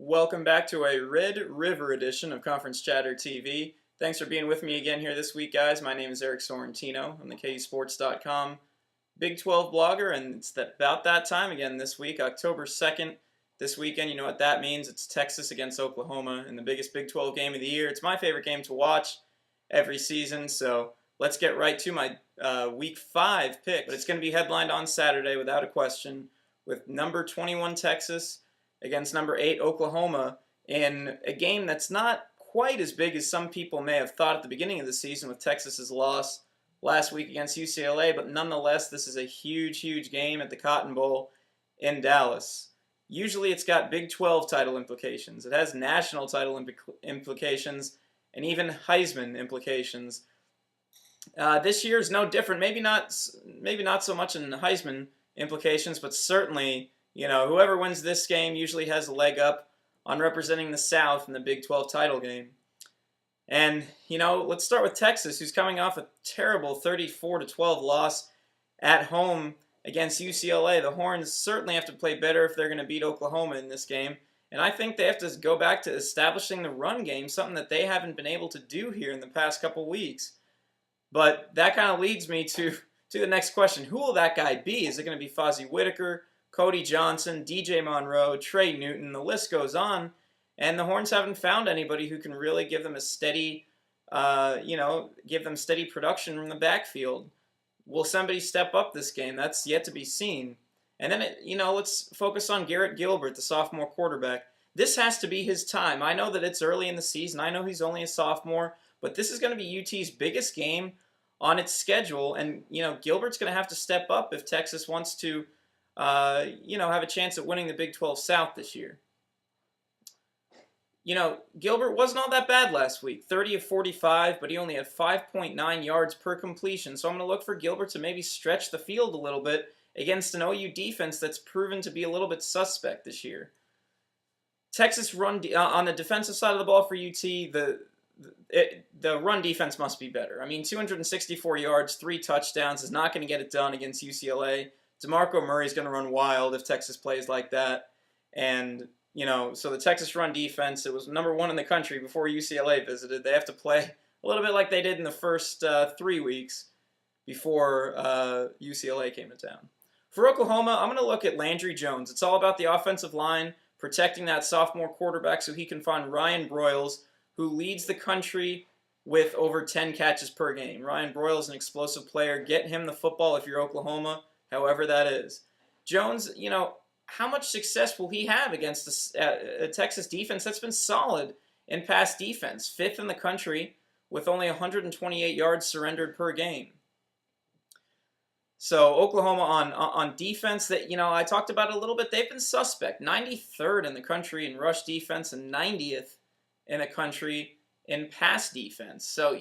Welcome back to a Red River edition of Conference Chatter TV. Thanks for being with me again here this week, guys. My name is Eric Sorrentino. I'm the KUSports.com Big 12 blogger, and it's about that time again this week, October 2nd. This weekend, you know what that means. It's Texas against Oklahoma in the biggest Big 12 game of the year. It's my favorite game to watch every season, so let's get right to my Week 5 pick. But it's going to be headlined on Saturday without a question with number 21 Texas against number 8 Oklahoma in a game that's not quite as big as some people may have thought at the beginning of the season with Texas's loss last week against UCLA, but nonetheless, this is a huge game at the Cotton Bowl in Dallas. Usually it's got Big 12 title implications. It has national title implications and even Heisman implications. This year is no different. Maybe not so much in Heisman implications, but certainly, you know, whoever wins this game usually has a leg up on representing the South in the Big 12 title game. And, you know, let's start with Texas, who's coming off a terrible 34-12 loss at home against UCLA. The Horns certainly have to play better if they're going to beat Oklahoma in this game. And I think they have to go back to establishing the run game, something that they haven't been able to do here in the past couple weeks. But that kind of leads me to the next question. Who will that guy be? Is it going to be Fozzie Whitaker, Cody Johnson, DJ Monroe, Trey Newton? The list goes on. And the Horns haven't found anybody who can really give them a steady, give them steady production from the backfield. Will somebody step up this game? That's yet to be seen. And then, let's focus on Garrett Gilbert, the sophomore quarterback. This has to be his time. I know that it's early in the season. I know he's only a sophomore. But this is going to be UT's biggest game on its schedule. And, Gilbert's going to have to step up if Texas wants to, have a chance at winning the Big 12 South this year. Gilbert wasn't all that bad last week. 30 of 45, but he only had 5.9 yards per completion. So I'm going to look for Gilbert to maybe stretch the field a little bit against an OU defense that's proven to be a little bit suspect this year. Texas run on the defensive side of the ball for UT, the run defense must be better. I mean, 264 yards, 3 touchdowns is not going to get it done against UCLA. DeMarco Murray's going to run wild if Texas plays like that. And, so the Texas run defense, it was number 1 in the country before UCLA visited. They have to play a little bit like they did in the first 3 weeks before UCLA came to town. For Oklahoma, I'm going to look at Landry Jones. It's all about the offensive line, protecting that sophomore quarterback so he can find Ryan Broyles, who leads the country with over 10 catches per game. Ryan Broyles is an explosive player. Get him the football if you're Oklahoma, however that is. Jones, how much success will he have against a Texas defense that's been solid in pass defense? 5th in the country with only 128 yards surrendered per game. So Oklahoma on defense, that I talked about it a little bit, they've been suspect. 93rd in the country in rush defense and 90th in the country in pass defense. So,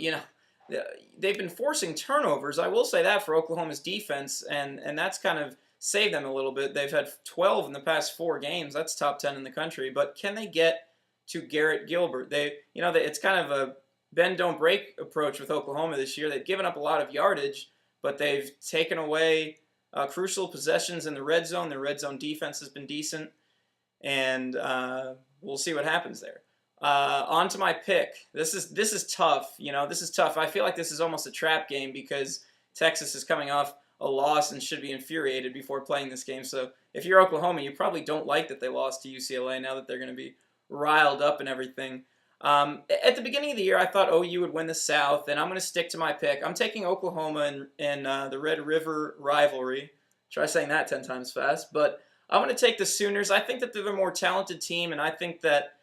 they've been forcing turnovers. I will say that for Oklahoma's defense, and that's kind of saved them a little bit. They've had 12 in the past 4 games. That's top 10 in the country. But can they get to Garrett Gilbert? It's kind of a bend, don't break approach with Oklahoma this year. They've given up a lot of yardage, but they've taken away crucial possessions in the red zone. Their red zone defense has been decent, and we'll see what happens there. On to my pick. This is tough. This is tough. I feel like this is almost a trap game because Texas is coming off a loss and should be infuriated before playing this game. So if you're Oklahoma, you probably don't like that they lost to UCLA now that they're going to be riled up and everything. At the beginning of the year, I thought OU would win the South, and I'm going to stick to my pick. I'm taking Oklahoma in the Red River Rivalry. Try saying that 10 times fast. But I'm going to take the Sooners. I think that they're the more talented team, and I think that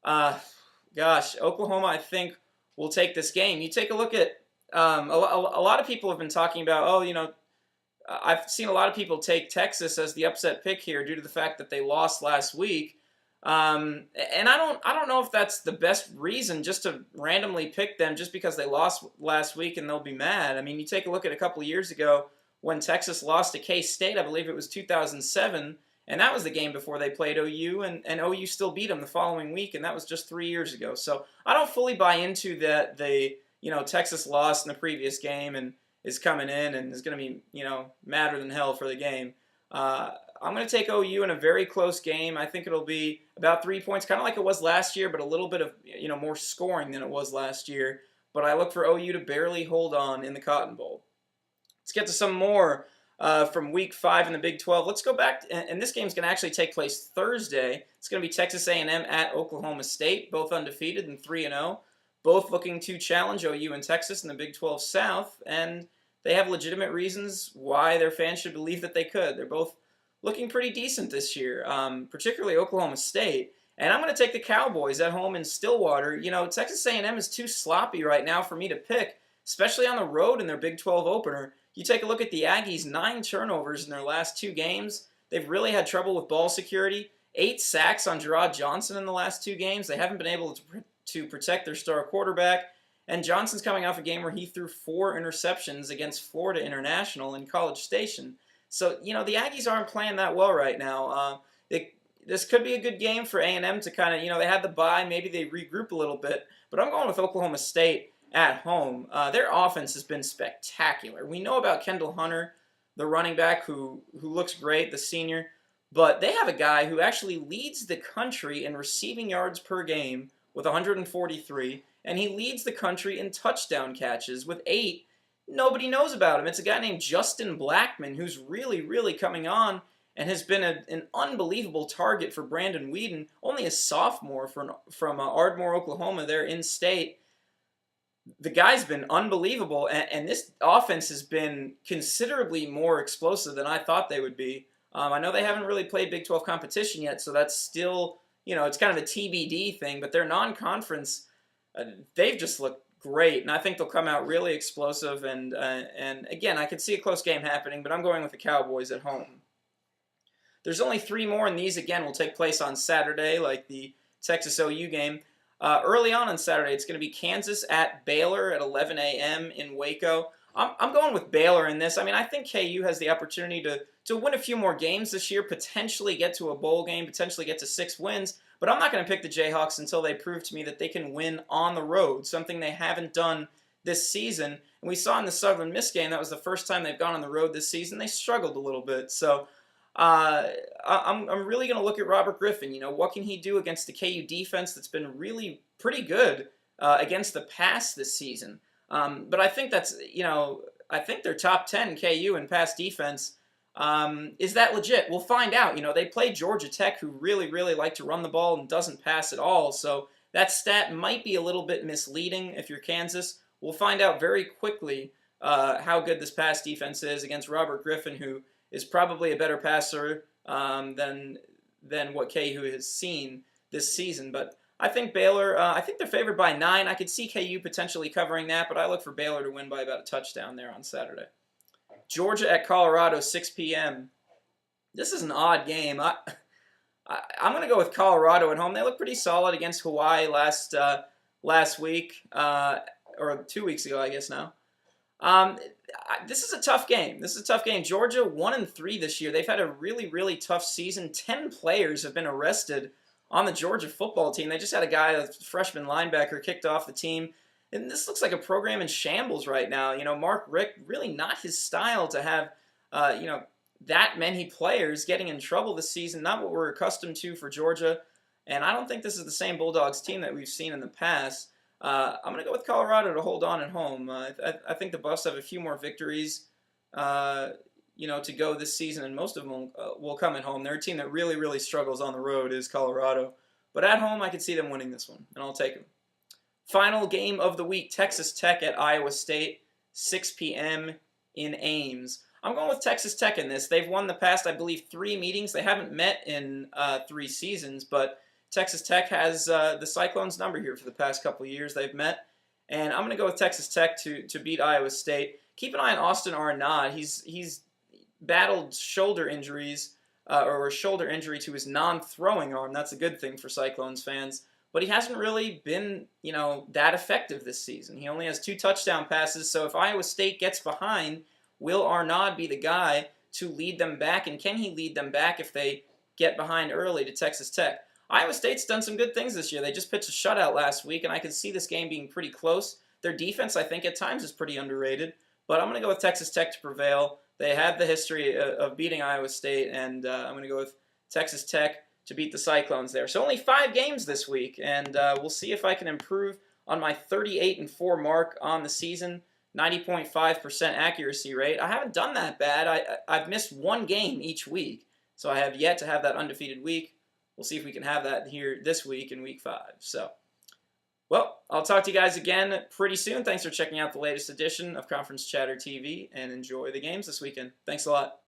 Oklahoma, I think, will take this game. You take a look at a lot of people have been talking about, I've seen a lot of people take Texas as the upset pick here due to the fact that they lost last week. And I don't know if that's the best reason just to randomly pick them just because they lost last week and they'll be mad. I mean, you take a look at a couple of years ago when Texas lost to K-State, I believe it was 2007, and that was the game before they played OU, and OU still beat them the following week, and that was just 3 years ago. So I don't fully buy into that Texas lost in the previous game and is coming in and is going to be, madder than hell for the game. I'm going to take OU in a very close game. I think it'll be about 3 points, kind of like it was last year, but a little bit of more scoring than it was last year. But I look for OU to barely hold on in the Cotton Bowl. Let's get to some more from Week 5 in the Big 12. Let's go back, and this game's going to actually take place Thursday. It's going to be Texas A&M at Oklahoma State, both undefeated and 3-0, both looking to challenge OU and Texas in the Big 12 South, and they have legitimate reasons why their fans should believe that they could. They're both looking pretty decent this year, particularly Oklahoma State. And I'm going to take the Cowboys at home in Stillwater. Texas A&M is too sloppy right now for me to pick, especially on the road in their Big 12 opener. You take a look at the Aggies, 9 turnovers in their last 2 games. They've really had trouble with ball security. 8 sacks on Gerard Johnson in the last 2 games. They haven't been able to protect their star quarterback. And Johnson's coming off a game where he threw 4 interceptions against Florida International in College Station. So, the Aggies aren't playing that well right now. This could be a good game for A&M to kind of, they had the bye, maybe they regroup a little bit. But I'm going with Oklahoma State at home. Their offense has been spectacular. We know about Kendall Hunter, the running back who looks great, the senior. But they have a guy who actually leads the country in receiving yards per game with 143. And he leads the country in touchdown catches with 8. Nobody knows about him. It's a guy named Justin Blackman who's really, really coming on and has been an unbelievable target for Brandon Weeden, only a sophomore from Ardmore, Oklahoma, there in state. The guy's been unbelievable, and this offense has been considerably more explosive than I thought they would be. I know they haven't really played Big 12 competition yet, so that's still, it's kind of a TBD thing, but their non-conference, they've just looked great, and I think they'll come out really explosive, and again, I could see a close game happening, but I'm going with the Cowboys at home. There's only 3 more, and these, again, will take place on Saturday, like the Texas OU game. Early on Saturday, it's going to be Kansas at Baylor at 11 a.m. in Waco. I'm going with Baylor in this. I mean, I think KU has the opportunity to win a few more games this year, potentially get to a bowl game, potentially get to 6 wins, but I'm not going to pick the Jayhawks until they prove to me that they can win on the road, something they haven't done this season. And we saw in the Southern Miss game, that was the first time they've gone on the road this season. They struggled a little bit. So I'm really going to look at Robert Griffin. What can he do against the KU defense that's been really pretty good against the pass this season? But I think that's, I think they're top 10 KU in pass defense. Is that legit? We'll find out. They play Georgia Tech, who really, really like to run the ball and doesn't pass at all. So that stat might be a little bit misleading if you're Kansas. We'll find out very quickly how good this pass defense is against Robert Griffin, who is probably a better passer than what KU has seen this season. But I think Baylor, I think they're favored by 9. I could see KU potentially covering that, but I look for Baylor to win by about a touchdown there on Saturday. Georgia at Colorado, 6 p.m. This is an odd game. I'm going to go with Colorado at home. They look pretty solid against Hawaii last week, or 2 weeks ago, I guess now. This is a tough game. Georgia 1-3 this year. They've had a really, really tough season. 10 players have been arrested on the Georgia football team. They just had a freshman linebacker, kicked off the team. And this looks like a program in shambles right now. Mark Richt, really not his style to have, that many players getting in trouble this season. Not what we're accustomed to for Georgia. And I don't think this is the same Bulldogs team that we've seen in the past. I'm going to go with Colorado to hold on at home. I think the Buffs have a few more victories, to go this season, and most of them will come at home. They're a team that really, really struggles on the road is Colorado. But at home, I could see them winning this one, and I'll take them. Final game of the week, Texas Tech at Iowa State, 6 p.m. in Ames. I'm going with Texas Tech in this. They've won the past, I believe, 3 meetings. They haven't met in 3 seasons, but Texas Tech has the Cyclones' number here for the past couple of years they've met. And I'm going to go with Texas Tech to beat Iowa State. Keep an eye on Austin Arnaud. He's battled shoulder injuries, or a shoulder injury to his non-throwing arm. That's a good thing for Cyclones fans. But he hasn't really been, that effective this season. He only has 2 touchdown passes. So if Iowa State gets behind, will Arnaud be the guy to lead them back? And can he lead them back if they get behind early to Texas Tech? Iowa State's done some good things this year. They just pitched a shutout last week, and I can see this game being pretty close. Their defense, I think, at times is pretty underrated. But I'm going to go with Texas Tech to prevail They have the history of beating Iowa State, and I'm going to go with Texas Tech to beat the Cyclones there. So only 5 games this week, and we'll see if I can improve on my 38-4 mark on the season. 90.5% accuracy rate. I haven't done that bad. I've missed 1 game each week, so I have yet to have that undefeated week. We'll see if we can have that here this week in week 5. So, well, I'll talk to you guys again pretty soon. Thanks for checking out the latest edition of Conference Chatter TV, and enjoy the games this weekend. Thanks a lot.